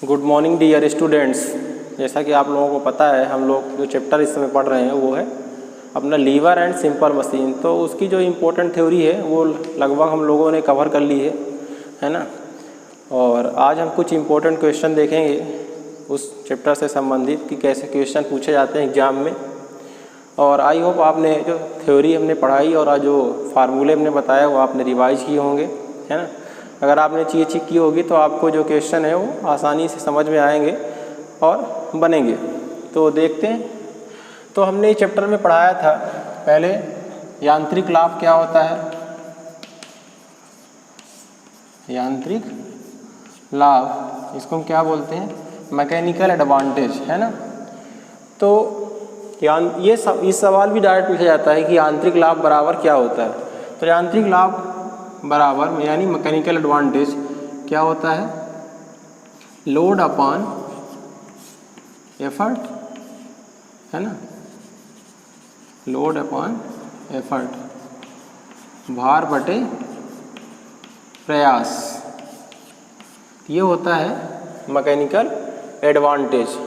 Good morning dear students. जैसा कि आप लोगों को पता है, हम लोग जो चैप्टर इस समय पढ़ रहे हैं वो है अपना लीवर एंड सिंपल मशीन। तो उसकी जो इम्पोर्टेंट थ्योरी है वो लगभग हम लोगों ने कवर कर ली है ना। और आज हम कुछ इम्पोर्टेंट क्वेश्चन देखेंगे उस चैप्टर से संबंधित कि कैसे क्वेश्चन पूछे जाते हैं एग्ज़ाम में। और आई होप आपने जो थ्योरी हमने पढ़ाई और जो फार्मूले हमने बताया वो आपने रिवाइज किए होंगे, है ना। अगर आपने चीज़ें चेक की होगी तो आपको जो क्वेश्चन है वो आसानी से समझ में आएंगे और बनेंगे। तो देखते हैं। तो हमने इस चैप्टर में पढ़ाया था पहले यांत्रिक लाभ क्या होता है। यांत्रिक लाभ इसको हम क्या बोलते हैं, मैकेनिकल एडवांटेज, है ना। तो इस सवाल भी डायरेक्ट पूछा जाता है कि यांत्रिक लाभ बराबर क्या होता है। तो यांत्रिक लाभ बराबर यानी मैकेनिकल एडवांटेज क्या होता है, लोड अपॉन एफर्ट, है ना। लोड अपॉन एफर्ट, भार बटे प्रयास, ये होता है मैकेनिकल एडवांटेज।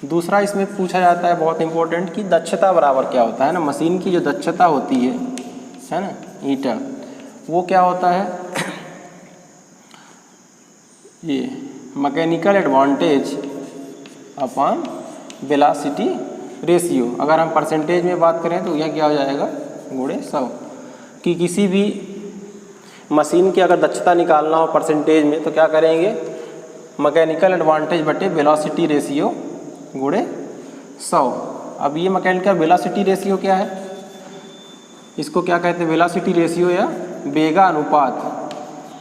दूसरा इसमें पूछा जाता है बहुत इंपॉर्टेंट कि दक्षता बराबर क्या होता है ना। मशीन की जो दक्षता होती है ना, ईटा, वो क्या होता है, ये mechanical advantage upon velocity ratio. अगर हम परसेंटेज में बात करें तो यह क्या हो जाएगा, गुणे 100। कि किसी भी मशीन की अगर दक्षता निकालना हो परसेंटेज में तो क्या करेंगे, मैकेनिकल एडवांटेज बटे वेलोसिटी रेशियो गुणे 100। अब ये मैकेनिकल वेलोसिटी रेशियो क्या है, इसको क्या कहते हैं, वेलोसिटी रेशियो या वेगा अनुपात,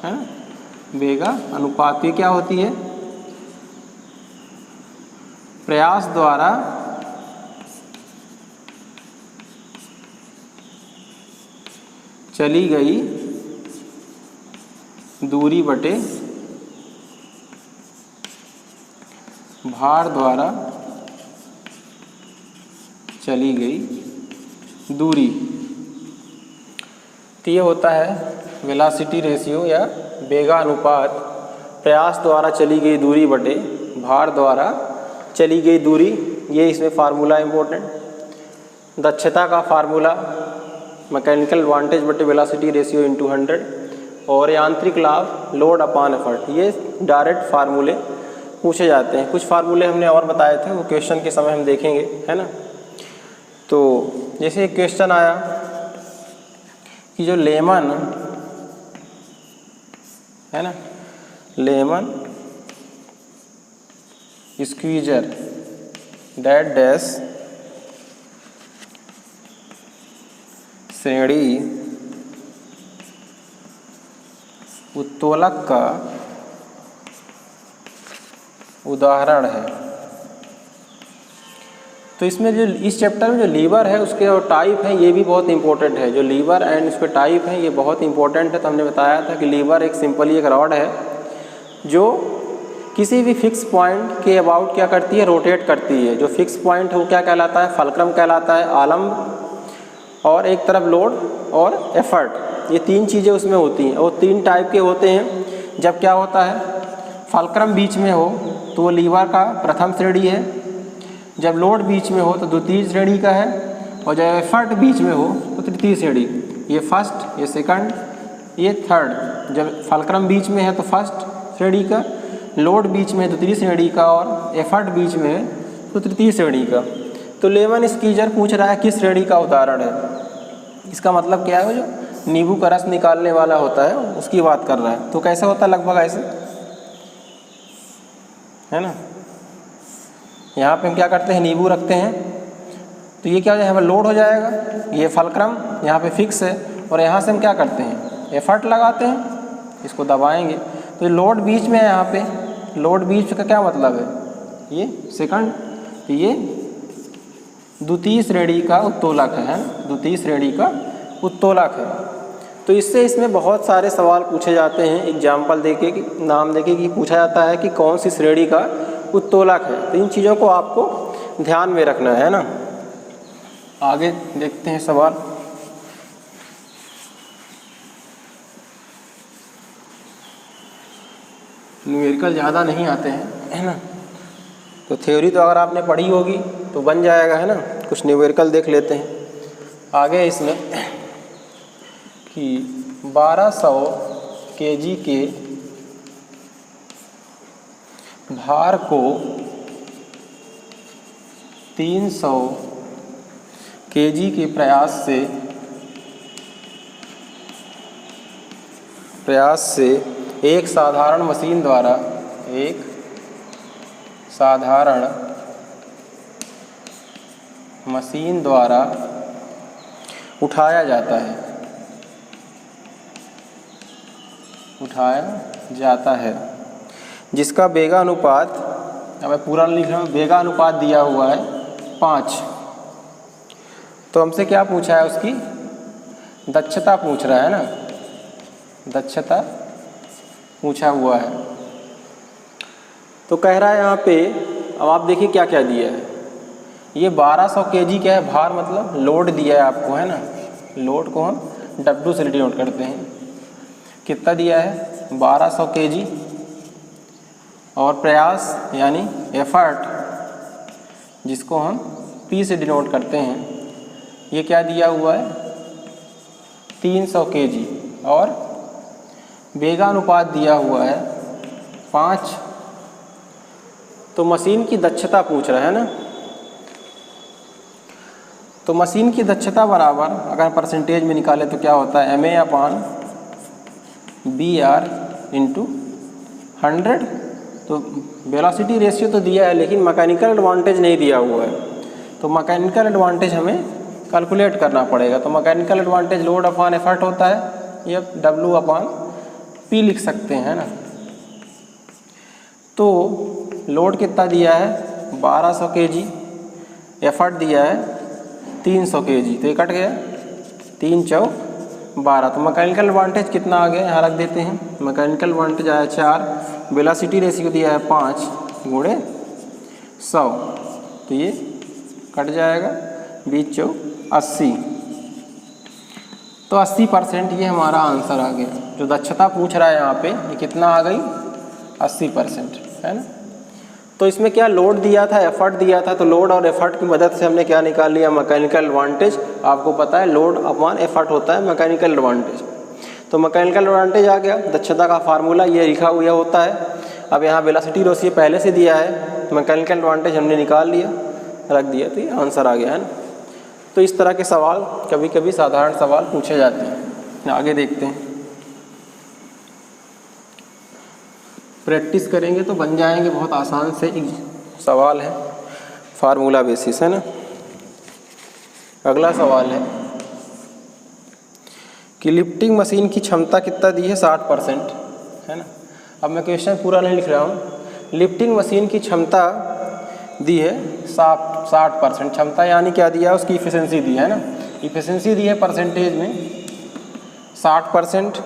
है ना। वेगा अनुपात ये क्या होती है, प्रयास द्वारा चली गई दूरी बटे भार द्वारा चली गई दूरी। तो ये होता है वेलोसिटी रेशियो या वेगा अनुपात, प्रयास द्वारा चली गई दूरी बटे भार द्वारा चली गई दूरी। ये इसमें फार्मूला इम्पोर्टेंट। दक्षता का फार्मूला मैकेनिकल एडवांटेज बटे वेलोसिटी रेशियो इंटू 100 और यांत्रिक लाभ लोड अपॉन एफर्ट, ये डायरेक्ट फार्मूले पूछे जाते हैं। कुछ फार्मूले हमने और बताए थे, वो क्वेश्चन के समय हम देखेंगे, है ना। तो जैसे एक क्वेश्चन आया कि जो लेमन, है ना, लेमन स्क्वीजर डैट डैश श्रेणी उत्तोलक का उदाहरण है। तो इसमें जो इस चैप्टर में जो लीवर है उसके जो टाइप है ये भी बहुत इंपॉर्टेंट है। जो लीवर एंड उसके टाइप है ये बहुत इंपॉर्टेंट है। तो हमने बताया था कि लीवर एक सिंपली एक रॉड है जो किसी भी फिक्स पॉइंट के अबाउट क्या करती है, रोटेट करती है। जो फिक्स पॉइंट है वो क्या कहलाता है, फलक्रम कहलाता है, आलम्ब, और एक तरफ लोड और एफर्ट, ये तीन चीज़ें उसमें होती हैं। और तीन टाइप के होते हैं। जब क्या होता है, फलक्रम बीच में हो तो वो लीवर का प्रथम श्रेणी है, जब लोड बीच में हो तो द्वितीय श्रेणी का है, और जब एफर्ट बीच में हो तो तृतीय श्रेणी। ये फर्स्ट, ये सेकंड, ये थर्ड। जब फलक्रम बीच में है तो फर्स्ट श्रेणी का, लोड बीच में है तो तृतीय श्रेणी का, और एफर्ट बीच में है तो तृतीय श्रेणी का। तो लेमन स्क्वीजर पूछ रहा है किस श्रेणी का उदाहरण है। इसका मतलब क्या है, जो नींबू का रस निकालने वाला होता है उसकी बात कर रहा है। तो कैसे होता है, लगभग ऐसे, है ना। यहाँ पे हम क्या करते हैं, नींबू रखते हैं, तो ये क्या हो जाएगा, लोड हो जाएगा। ये फलक्रम यहाँ पे फिक्स है, और यहाँ से हम क्या करते हैं, एफर्ट लगाते हैं, इसको दबाएंगे तो लोड बीच में है। यहाँ पे लोड बीच का क्या मतलब है, ये सेकंड, तो ये द्वितीय श्रेणी का उत्तोलक है, द्वितीय श्रेणी का उत्तोलक है। तो इससे इसमें बहुत सारे सवाल पूछे जाते हैं। एग्जाम्पल देके कि नाम देके कि पूछा जाता है कि कौन सी श्रेणी का उत्तोलक है। तो इन चीज़ों को आपको ध्यान में रखना है ना। आगे देखते हैं सवाल। न्यूमेरिकल ज़्यादा नहीं आते हैं, है ना। तो थ्योरी तो अगर आपने पढ़ी होगी तो बन जाएगा, है ना। कुछ न्यूमेरिकल देख लेते हैं आगे इसमें कि 1200 kg के भार को 300 kg के प्रयास से एक साधारण मशीन द्वारा उठाया जाता है जिसका वेगानुपात, अब मैं पूरा लिख रहा हूँ, वेगानुपात दिया हुआ है 5। तो हमसे क्या पूछा है, उसकी दक्षता पूछ रहा है ना, दक्षता पूछा हुआ है। तो कह रहा है यहाँ पे, अब आप देखिए क्या क्या दिया है। ये 1200 kg क्या है, भार मतलब लोड दिया है आपको, है ना। लोड को हम W से डिनोट करते हैं। कितना दिया है, 1200 kg, और प्रयास यानी एफर्ट जिसको हम P से डिनोट करते हैं, ये क्या दिया हुआ है 300 kg, और वेगानुपात दिया हुआ है 5। तो मशीन की दक्षता पूछ रहा है ना। तो मशीन की दक्षता बराबर अगर परसेंटेज में निकाले तो क्या होता है, MA/BR × 100। तो वेलोसिटी रेशियो तो दिया है लेकिन मैकेनिकल एडवांटेज नहीं दिया हुआ है। तो मैकेनिकल एडवांटेज हमें कैलकुलेट करना पड़ेगा। तो mechanical advantage load upon effort होता है, या W/P लिख सकते हैं, है ना। तो लोड कितना दिया है 1200 kg, एफर्ट दिया है 300 kg, तो ये कट गया 3 चौक 12। तो मैकेनिकल एडवांटेज कितना आ गया, यहाँ रख देते हैं। मैकेनिकल एडवांटेज आया 4, वेलोसिटी रेशियो दिया है 5 × 100, तो ये कट जाएगा 20 चौक 80। तो 80% ये हमारा आंसर आ गया। जो दक्षता पूछ रहा है यहाँ पे, ये कितना आ गई 80%, है ना। तो इसमें क्या लोड दिया था, एफर्ट दिया था। तो लोड और एफर्ट की मदद से हमने क्या निकाल लिया, मैकेनिकल एडवांटेज। आपको पता है लोड अपॉन एफर्ट होता है मैकेनिकल एडवांटेज। तो मैकेनिकल एडवांटेज आ गया। दक्षता का फार्मूला ये लिखा हुआ होता है। अब यहाँ वेलोसिटी रेशियो पहले से दिया है, मैकेनिकल एडवांटेज हमने निकाल लिया, रख दिया, तो ये आंसर आ गया, है ना। तो इस तरह के सवाल कभी कभी साधारण सवाल पूछे जाते हैं। आगे देखते हैं, प्रैक्टिस करेंगे तो बन जाएंगे। बहुत आसान से सवाल है, फार्मूला बेसिस, है ना। अगला सवाल है कि लिफ्टिंग मशीन की क्षमता कितना दी है 60%, है ना। अब मैं क्वेश्चन पूरा नहीं लिख रहा हूँ। लिफ्टिंग मशीन की क्षमता दी है 60%। क्षमता यानी क्या दिया है, उसकी इफिशिएंसी दी है ना। इफिशिएंसी दी है परसेंटेज में 60%।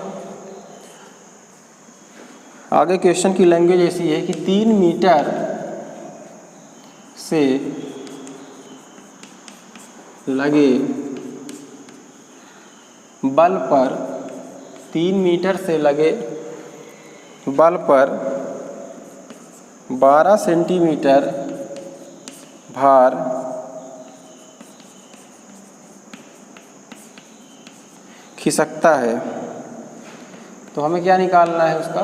आगे क्वेश्चन की लैंग्वेज ऐसी है कि 3 मीटर से लगे बल पर 3 मीटर से लगे बल पर 12 सेंटीमीटर भार खिसकता है। तो हमें क्या निकालना है, उसका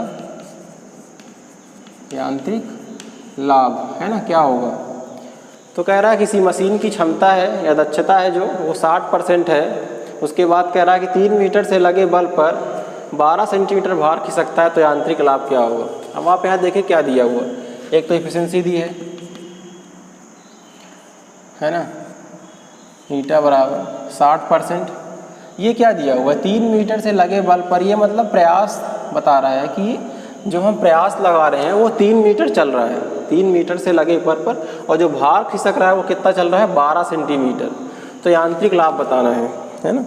यांत्रिक लाभ, है ना, क्या होगा। तो कह रहा है किसी मशीन की क्षमता है या दक्षता है जो वो 60% है। उसके बाद कह रहा है कि 3 मीटर से लगे बल पर 12 सेंटीमीटर भार खिसकता है, तो यांत्रिक लाभ क्या होगा। अब आप यहाँ देखें क्या दिया हुआ, एक तो एफिशिएंसी दी है ना, ईटा बराबर 60%। ये क्या दिया हुआ है 3 मीटर से लगे बल पर, ये मतलब प्रयास बता रहा है कि जो हम प्रयास लगा रहे हैं वो 3 मीटर चल रहा है, 3 मीटर से लगे बल पर, और जो भार खिसक रहा है वो कितना चल रहा है 12 सेंटीमीटर। तो यांत्रिक लाभ बताना है ना।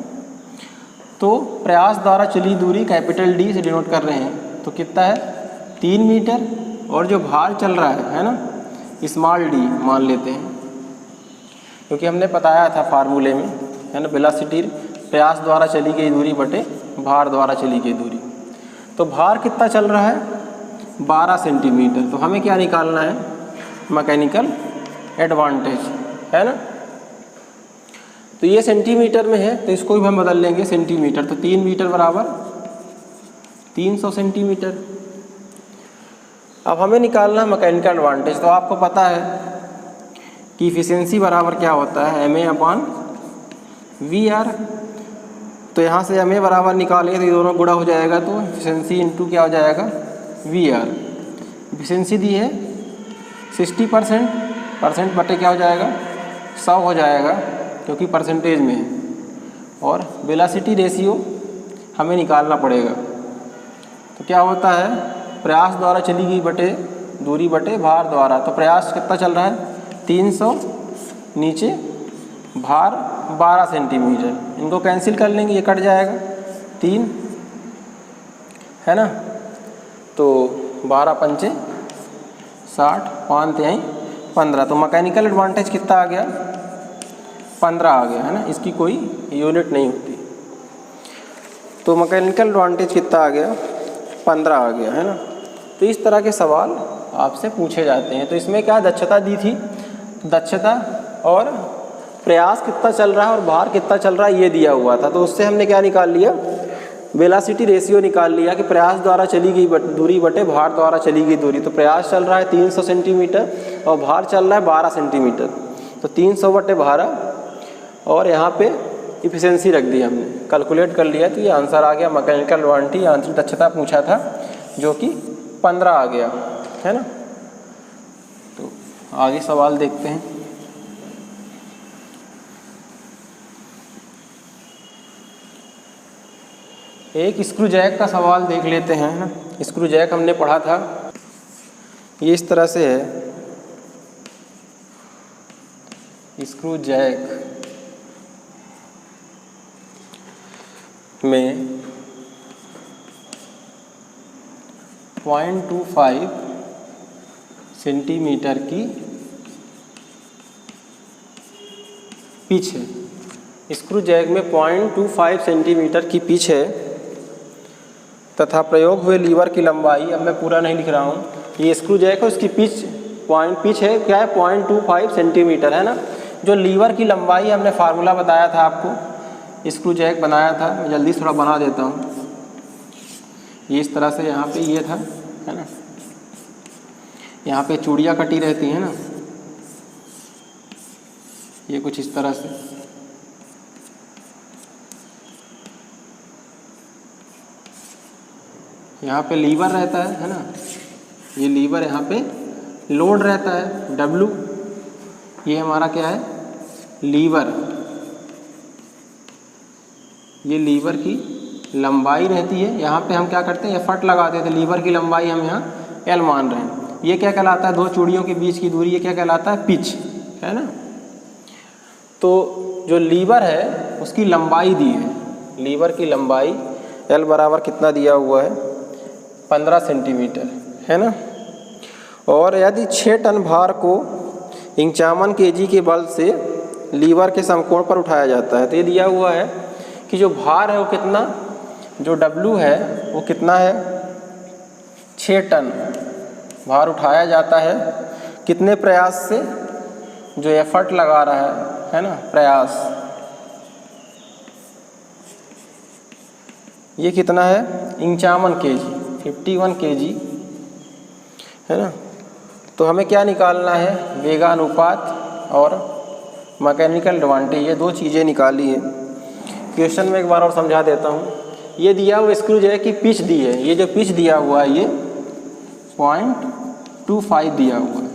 तो प्रयास द्वारा चली दूरी कैपिटल D से डिनोट कर रहे हैं, तो कितना है 3 मीटर, और जो भार चल रहा है ना, स्मॉल d मान लेते हैं, क्योंकि हमने बताया था फार्मूले में, है ना, वेलोसिटी प्रयास द्वारा चली गई दूरी बटे भार द्वारा चली गई दूरी। तो भार कितना चल रहा है 12 सेंटीमीटर। तो हमें क्या निकालना है, मैकेनिकल एडवांटेज, है ना। तो ये सेंटीमीटर में है तो इसको भी हम बदल लेंगे सेंटीमीटर। तो 3 मीटर बराबर 300 सेंटीमीटर। अब हमें निकालना है मैकेनिकल एडवांटेज। तो आपको पता है कि इफिशिएंसी बराबर क्या होता है, MA/VR। तो यहाँ से MA बराबर निकालेंगे तो ये दोनों गुणा हो जाएगा, तो इफिशिएंसी इंटू क्या हो जाएगा, VR। इफिशिएंसी दी है 60%, परसेंट बटे क्या हो जाएगा 100 हो जाएगा, क्योंकि परसेंटेज में है। और वेलोसिटी रेशियो हमें निकालना पड़ेगा। तो क्या होता है, प्रयास द्वारा चली गई बटे दूरी बटे भार द्वारा। तो प्रयास कितना चल रहा है 300, नीचे भार 12 सेंटीमीटर। इनको कैंसिल कर लेंगे, ये कट जाएगा 3, है ना। तो 12 पंचे 60, 5 तिहाई 15। तो मैकेनिकल एडवांटेज कितना आ गया, 15 आ गया, है ना। इसकी कोई यूनिट नहीं होती। तो मैकेनिकल एडवांटेज कितना आ गया, 15 आ गया, है ना। तो इस तरह के सवाल आपसे पूछे जाते हैं। तो इसमें क्या दक्षता दी थी, दक्षता और प्रयास कितना चल रहा है और भार कितना चल रहा है ये दिया हुआ था। तो उससे हमने क्या निकाल लिया, वेलोसिटी रेशियो निकाल लिया कि प्रयास द्वारा चली गई दूरी बटे भार द्वारा चली गई दूरी। तो प्रयास चल रहा है 300 सेंटीमीटर और भार चल रहा है 12 सेंटीमीटर। तो 300 बटे 12 और यहाँ पे इफिशिएंसी रख दी हमने, कैलकुलेट कर लिया। तो ये आंसर आ गया मैकेनिकल एडवांटेज। आंतरिक दक्षता पूछा था जो कि 15 आ गया, है ना। तो आगे सवाल देखते हैं। एक स्क्रू जैक का सवाल देख लेते हैं, है ना। स्क्रू जैक हमने पढ़ा था, ये इस तरह से है। स्क्रू जैक में 0.25 सेंटीमीटर की पिच है। स्क्रू जैक में 0.25 सेंटीमीटर की पिच है तथा प्रयोग हुए लीवर की लंबाई, अब मैं पूरा नहीं लिख रहा हूँ, ये स्क्रू जैक है, उसकी पिच है क्या है 0.25 सेंटीमीटर, है ना। जो लीवर की लंबाई हमने फार्मूला बताया था आपको, स्क्रू जैक बनाया था, मैं जल्दी थोड़ा बना देता हूँ। ये इस तरह से यहाँ पे ये था, है ना। यहाँ पे चूड़ियाँ कटी रहती हैं ना, ये कुछ इस तरह से। यहाँ पे लीवर रहता है ना, ये लीवर यहाँ पे लोड रहता है W। ये हमारा क्या है, लीवर। ये लीवर की लंबाई रहती है। यहाँ पे हम क्या करते हैं, एफर्ट लगाते थे, लीवर की लंबाई हम यहाँ L मान रहे हैं। ये क्या कहलाता है, दो चूड़ियों के बीच की दूरी, ये क्या कहलाता है, पिच, है ना। तो जो लीवर है उसकी लंबाई दी है, लीवर की लंबाई L बराबर कितना दिया हुआ है, 15 सेंटीमीटर, है ना। और यदि 6 टन भार को 51 kg के बल से लीवर के समकोण पर उठाया जाता है, तो ये दिया हुआ है कि जो भार है वो कितना, जो W है वो कितना है, 6 टन भार उठाया जाता है। कितने प्रयास से, जो एफर्ट लगा रहा है ना, प्रयास, ये कितना है 51 kg, 51 kg, है ना। तो हमें क्या निकालना है, वेगानुपात और मैकेनिकल एडवांटेज, ये दो चीज़ें निकाली हैं। क्वेश्चन में एक बार और समझा देता हूँ। ये दिया हुआ स्क्रू जैक की पिच दी है, ये जो पिच दिया हुआ है ये 0.25 दिया हुआ है।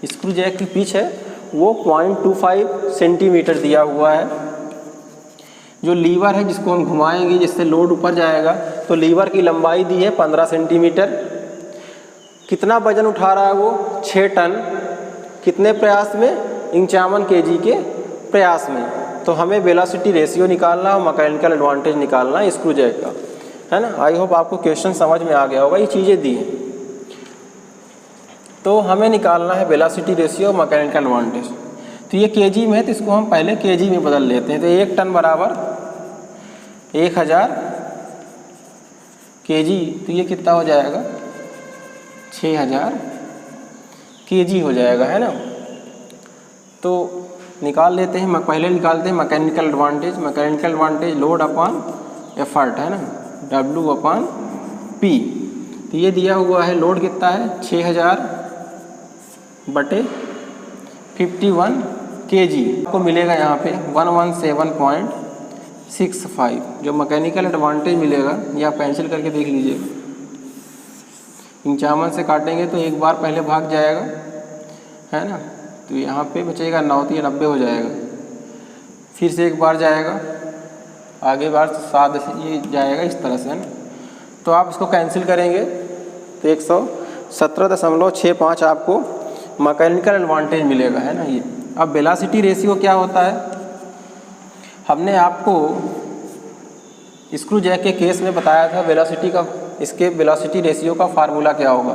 स्क्रू जैक की पिच है वो 0.25 सेंटीमीटर दिया हुआ है। जो लीवर है जिसको हम घुमाएंगे जिससे लोड ऊपर जाएगा, तो लीवर की लंबाई दी है 15 सेंटीमीटर। कितना वजन उठा रहा है वो, 6 टन। कितने प्रयास में, 51 kg के प्रयास में। तो हमें वेलोसिटी रेशियो निकालना और मैकेनिकल एडवांटेज निकालना है स्क्रू जैक का, है ना। आई होप आपको क्वेश्चन समझ में आ गया होगा, ये चीज़ें दी हैं। तो हमें निकालना है वेलोसिटी रेशियो और मैकेनिकल एडवांटेज। तो ये kg में है तो इसको हम पहले kg में बदल लेते हैं। तो 1 टन बराबर 1000 kg, तो ये कितना हो जाएगा 6000 kg हो जाएगा, है ना। तो निकाल लेते हैं, पहले निकालते हैं mechanical advantage. Mechanical advantage load upon effort, है ना, W अपॉन P। तो ये दिया हुआ है लोड कितना है 6000/51 kg आपको मिलेगा यहाँ पे 117.65। जो मैकेनिकल एडवांटेज मिलेगा ये आप कैंसिल करके देख लीजिएगा। 55 से काटेंगे तो एक बार पहले भाग जाएगा, है ना, तो यहाँ पे बचेगा 9 तो ये 90 हो जाएगा। फिर से एक बार जाएगा, आगे बार 7 ये जाएगा इस तरह से, है ना। तो आप इसको कैंसिल करेंगे तो 117.65 आपको मैकेनिकल एडवांटेज मिलेगा, है ना। ये अब वेलोसिटी रेशियो क्या होता है, हमने आपको स्क्रू जैक के केस में बताया था वेलोसिटी का, इसके वेलोसिटी रेशियो का फार्मूला क्या होगा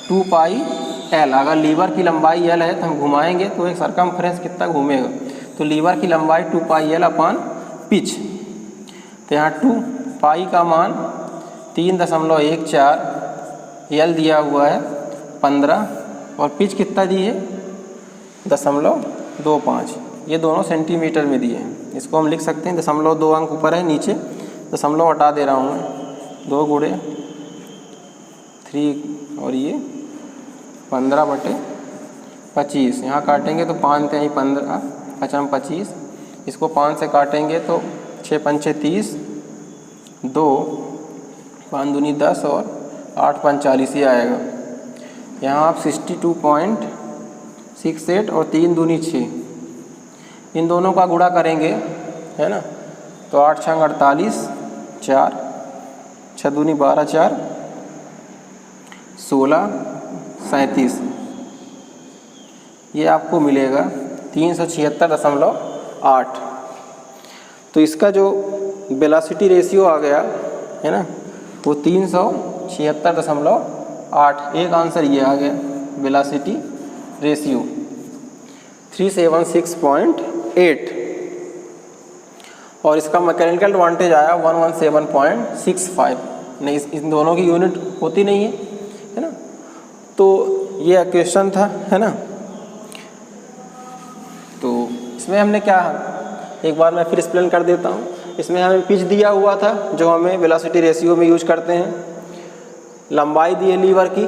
2πL। अगर लीवर की लंबाई L है तो हम घुमाएंगे तो एक सरकमफ्रेंस कितना घूमेगा, तो लीवर की लंबाई 2πL अपॉन पिच। तो यहाँ 2π का मान 3.14, L दिया हुआ है 15 और पिच कितना दी है 0.25। ये दोनों सेंटीमीटर में दिए हैं। इसको हम लिख सकते हैं 0.2 अंक ऊपर है, नीचे दशमलव हटा दे रहा हूँ मैं, 2 गुणे 3 और ये 15/25। यहाँ काटेंगे तो 5 × 15 25, इसको 5 से काटेंगे तो 6 × 5 = 30, 2 5 दूनी 10 और 8 × 5 = 40 ही आएगा। यहाँ आप 62.68 और 3 दूनी 6 इन दोनों का गुणा करेंगे, है ना, तो 8 × 6 = 48, 4 6 दूनी 12, 4 16 37। ये आपको मिलेगा 376.8। तो इसका जो वेलोसिटी रेशियो आ गया, है ना, वो 376.8। एक आंसर ये आ गया वेलोसिटी रेशियो 376.8। और इसका मैकेनिकल एडवांटेज आया 117.65। नहीं, इन दोनों की यूनिट होती नहीं है ना। तो ये क्वेश्चन था, है ना। तो इसमें हमने क्या, एक बार मैं फिर एक्सप्लेन कर देता हूँ। इसमें हमें पिच दिया हुआ था जो हमें वेलोसिटी रेशियो में यूज करते हैं, लंबाई दी है लीवर की,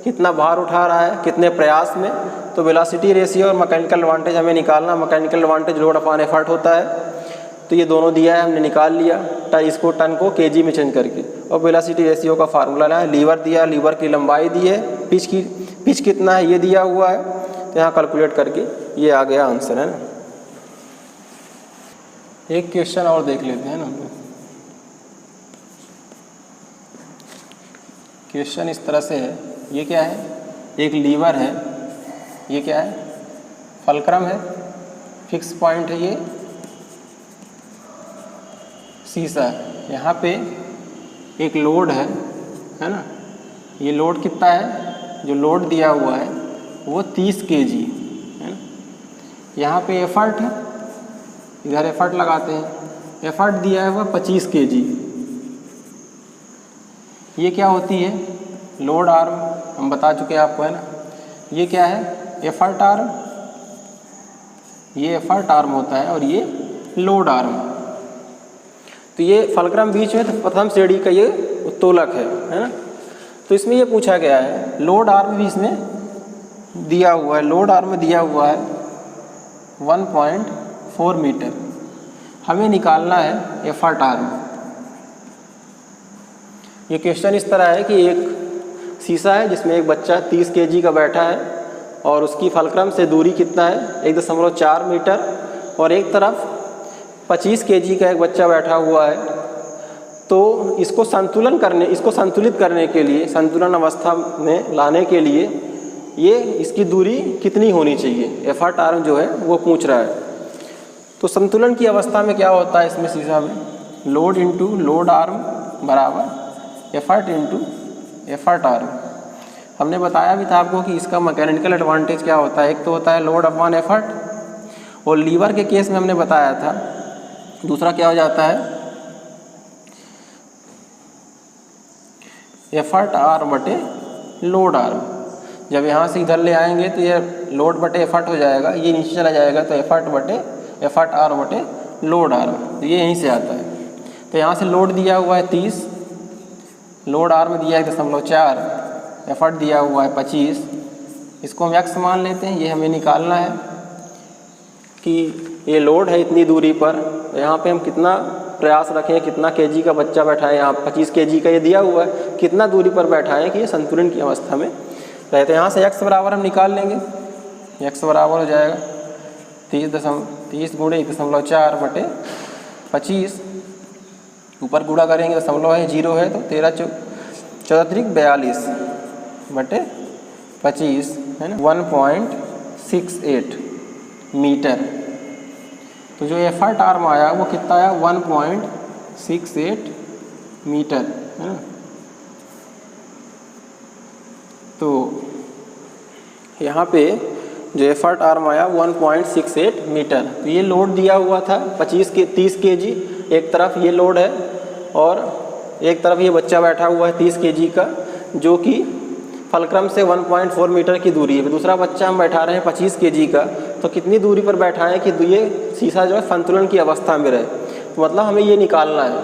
कितना भार उठा रहा है कितने प्रयास में, तो वेलोसिटी रेशियो और मैकेनिकल एडवांटेज हमें निकालना। Mechanical advantage load upon effort होता है, तो ये दोनों दिया है, हमने निकाल लिया इसको टन को केजी में चेंज करके। और वेलोसिटी रेशियो का फार्मूला है, लीवर दिया, लीवर की लंबाई दी है, पिच कितना है ये दिया हुआ है, तो यहाँ कैलकुलेट करके ये आ गया आंसर, है ना। एक क्वेश्चन और देख लेते हैं ना। क्वेश्चन इस तरह से है, ये क्या है, एक लीवर है, ये क्या है फलक्रम है, फिक्स पॉइंट है, ये शीशा है। यहाँ पे एक लोड है ना, ये लोड कितना है, जो लोड दिया हुआ है वो 30 kg है ना। यहाँ पे एफर्ट है, इधर एफर्ट लगाते हैं, एफर्ट दिया है वह 25 kg। ये क्या होती है लोड आर्म, हम बता चुके हैं आपको, है ना। ये क्या है एफर्ट आर्म, ये एफर्ट आर्म होता है और ये लोड आर्म। तो ये फलक्रम बीच में तो प्रथम श्रेणी का ये उत्तोलक है ना। तो इसमें ये पूछा गया है लोड आर्म भी इसमें दिया हुआ है, लोड आर्म दिया हुआ है 1.4 मीटर। हमें निकालना है एफर्ट आर्म। ये क्वेश्चन इस तरह है कि एक शीशा है जिसमें एक बच्चा 30 kg का बैठा है और उसकी फलक्रम से दूरी कितना है 1.4 मीटर, और एक तरफ 25 kg का एक बच्चा बैठा हुआ है। तो इसको संतुलित करने के लिए, संतुलन अवस्था में लाने के लिए ये इसकी दूरी कितनी होनी चाहिए, एफर्ट आर्म जो है वो पूछ रहा है। तो संतुलन की अवस्था में क्या होता है इसमें शीशा में, लोड इंटू लोड आर्म बराबर एफर्ट इंटू एफर्ट आर्म। हमने बताया भी था आपको कि इसका मैकेनिकल एडवांटेज क्या होता है, एक तो होता है लोड अपॉन एफर्ट, और लीवर के केस में हमने बताया था दूसरा क्या हो जाता है एफर्ट आर बटे लोड आर्म। जब यहाँ से इधर ले आएंगे तो ये लोड बटे एफर्ट हो जाएगा, ये नीचे चला जाएगा तो एफर्ट आर बटे लोड आर्म, तो ये यहीं से आता है। तो यहाँ से लोड दिया हुआ है 30, लोड आर्म दिया है 0.4, एफर्ट दिया हुआ है 25, इसको हम एक्स मान लेते हैं। ये हमें निकालना है कि ये लोड है इतनी दूरी पर, यहाँ पे हम कितना प्रयास रखें, कितना केजी का बच्चा बैठाएं। यहाँ 25 केजी का ये दिया हुआ है, कितना दूरी पर बैठाएं कि ये संतुलन की अवस्था में रहते हैं। यहाँ से x बराबर हम निकाल लेंगे, x बराबर हो जाएगा 30 गुणे 1.4 बटे 25, ऊपर गुणा करेंगे दशमलव है 0 है तो 13×14 बटे 25 है ना, 1.68 मीटर। तो जो एफर्ट आर्म आया वो कितना आया, 1.68 मीटर है ना। तो यहाँ पे जो एफर्ट आर्म आया 1.68 मीटर। तो ये लोड दिया हुआ था 30 केजी, एक तरफ ये लोड है और एक तरफ ये बच्चा बैठा हुआ है 30 केजी का, जो कि फलक्रम से 1.4 मीटर की दूरी है। दूसरा बच्चा हम बैठा रहे हैं 25 केजी का, तो कितनी दूरी पर बैठाएं कि ये शीशा जो है संतुलन की अवस्था में रहे। तो मतलब हमें ये निकालना है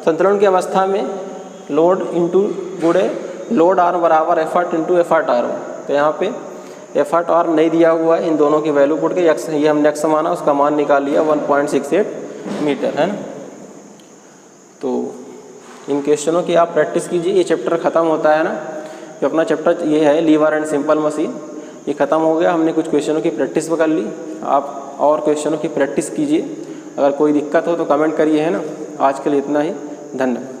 संतुलन की अवस्था में लोड इंटू गुणे लोड आर्म बराबर एफर्ट इंटू एफर्ट आर्म। तो यहाँ पे एफर्ट आर्म नहीं दिया हुआ है, इन दोनों की वैल्यू पुट के ये हमने एक्स माना, उसका मान निकाल लिया 1.68 मीटर है ना। तो इन क्वेश्चनों की आप प्रैक्टिस कीजिए। ये चैप्टर ख़त्म होता है ना, जो अपना चैप्टर ये है लीवर एंड सिंपल मशीन, ये ख़त्म हो गया। हमने कुछ क्वेश्चनों की प्रैक्टिस कर ली, आप और क्वेश्चनों की प्रैक्टिस कीजिए। अगर कोई दिक्कत हो तो कमेंट करिए है ना। आज के लिए इतना ही, धन्यवाद।